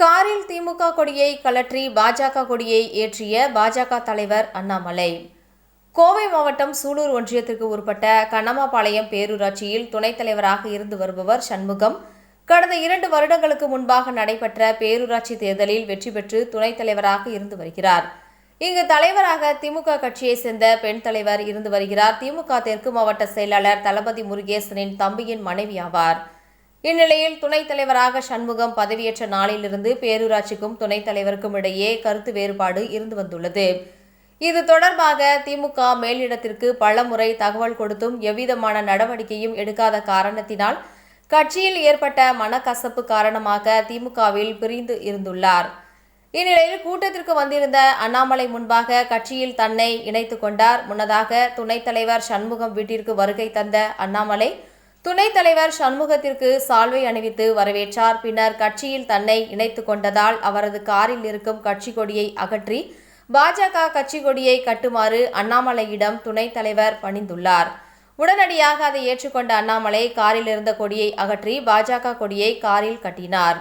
காரில் திமுக கொடியை கழற்றி பாஜக கொடியை ஏற்றிய பாஜக தலைவர் அண்ணாமலை. கோவை மாவட்டம் சூலூர் ஒன்றியத்திற்கு உட்பட்ட கண்ணம்மாபாளையம் பேரூராட்சியில் துணைத் தலைவராக இருந்து வருபவர் சண்முகம் கடந்த 2 வருடங்களுக்கு முன்பாக நடைபெற்ற பேரூராட்சி தேர்தலில் வெற்றி பெற்று துணைத் தலைவராக இருந்து வருகிறார். இங்கு தலைவராக திமுக கட்சியை சேர்ந்த பெண் தலைவர் இருந்து வருகிறார். திமுக தெற்கு மாவட்ட செயலாளர் தளபதி முருகேசனின் தம்பியின் மனைவி ஆவார். இந்நிலையில் துணைத் தலைவராக சண்முகம் பதவியேற்ற நாளிலிருந்து பேரூராட்சிக்கும் துணைத் தலைவருக்கும் இடையே கருத்து வேறுபாடு இருந்து வந்துள்ளது. இது தொடர்பாக திமுக மேலிடத்திற்கு பலமுறை தகவல் கொடுத்தும் எவ்விதமான நடவடிக்கையும் எடுக்காத காரணத்தினால் கட்சியில் ஏற்பட்ட மனக்கசப்பு காரணமாக திமுகவில் பிரிந்து இருந்துள்ளார். இந்நிலையில் கூட்டத்திற்கு வந்திருந்த அண்ணாமலை முன்பாக கட்சியில் தன்னை இணைத்துக் கொண்டார். முன்னதாக துணைத் தலைவர் சண்முகம் வீட்டிற்கு வருகை தந்த அண்ணாமலை துணைத் தலைவர் சண்முகத்திற்கு சால்வை அணிவித்து வரவேற்றார். பின்னர் கட்சியில் தன்னை இணைத்துக் கொண்டதால் அவரது காரில் இருக்கும் கட்சி கொடியை அகற்றி பாஜக கட்சி கொடியை கட்டுமாறு அண்ணாமலையிடம் துணைத் தலைவர் பணிந்துள்ளார். உடனடியாக அதை ஏற்றுக்கொண்ட அண்ணாமலை காரில் இருந்த கொடியை அகற்றி பாஜக கொடியை காரில் கட்டினார்.